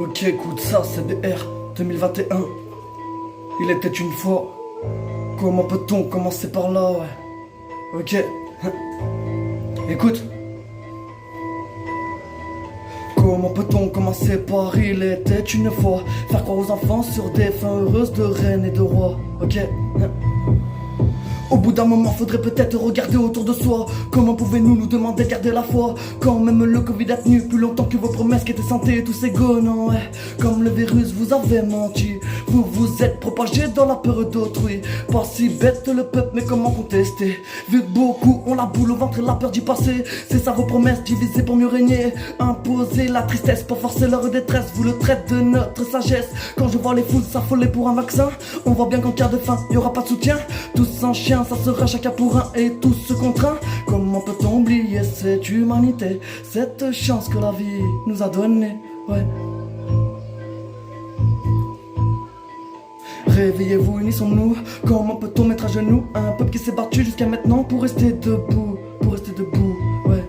Ok, écoute ça, c'est BR 2021. Il était une fois. Comment peut-on commencer par là, ouais. Ok. Écoute. Comment peut-on commencer par il était une fois. Faire croire aux enfants sur des fins heureuses de reines et de rois. Ok. Au bout d'un moment, faudrait peut-être regarder autour de soi. Comment pouvez-nous nous demander de garder la foi quand même le Covid a tenu plus longtemps que vos promesses qui étaient santé et tous ces gonons, ouais. Comme le virus, vous avez menti. Vous vous êtes propagé dans la peur d'autrui. Pas si bête le peuple, mais comment contester? Vu que beaucoup ont la boule au ventre et la peur d'y passer. C'est ça vos promesses, divisées pour mieux régner. Imposer la tristesse pour forcer leur détresse. Vous le traitez de notre sagesse. Quand je vois les foules s'affoler pour un vaccin, on voit bien qu'en cas de faim, y aura pas de soutien. Tous en chien, ça sera chacun pour un et tous se contre un. Comment peut-on oublier cette humanité, cette chance que la vie nous a donnée, ouais. Réveillez-vous, unissons-nous. Comment peut-on mettre à genoux un peuple qui s'est battu jusqu'à maintenant pour rester debout, ouais.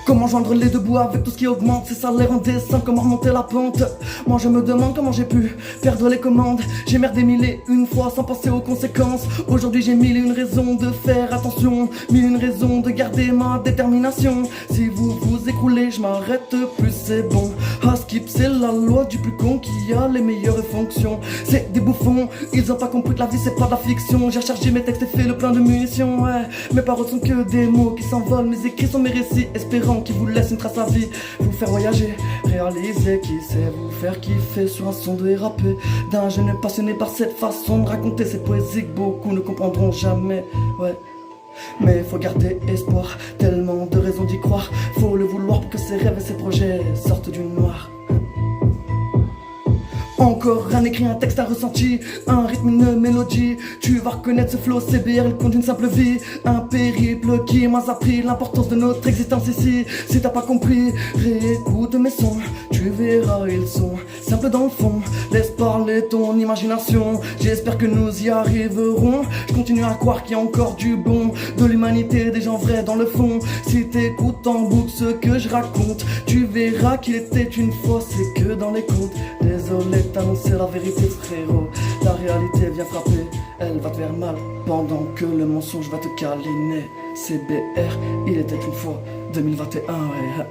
Comment joindre les deux bouts avec tout ce qui augmente ces salaires indécents, comment remonter la pente? Moi je me demande comment j'ai pu perdre les commandes. J'ai merdé mille et une fois sans penser aux conséquences. Aujourd'hui j'ai mille et une raisons de faire attention, mille et une raisons de garder ma détermination. Si vous vous écroulez, je m'arrête plus, c'est bon. Skip, c'est la loi du plus con qui a les meilleures fonctions. C'est des bouffons, ils ont pas compris que la vie c'est pas de la fiction. J'ai rechargé mes textes et fait le plein de munitions, ouais. Mes paroles sont que des mots qui s'envolent, mes écrits sont mes récits, espérant qui vous laisse une trace à vie, vous faire voyager, réaliser qui sait vous faire kiffer sur un son dérapé d'un jeune passionné par cette façon de raconter cette poésie que beaucoup ne comprendront jamais, ouais. Mais faut garder espoir, tellement de raisons d'y croire. Faut le vouloir pour que ses rêves et ses projets sortent du noir. Encore un écrit, un texte, un ressenti, un rythme, une mélodie. Tu vas reconnaître ce flow, CBR, le compte d'une simple vie. Un périple qui m'a appris l'importance de notre existence ici. Si t'as pas compris, réécoute mes sons. Tu verras, ils sont simples dans le fond. Laisse parler ton imagination. J'espère que nous y arriverons. Je continue à croire qu'il y a encore du bon, de l'humanité, des gens vrais dans le fond. Si t'écoutes en boucle ce que je raconte, tu verras qu'il était une fois, c'est que dans les contes. Désolé t'annoncer la vérité, frérot. La réalité vient frapper, elle va te faire mal pendant que le mensonge va te câliner. CBR, il était une fois 2021, ouais.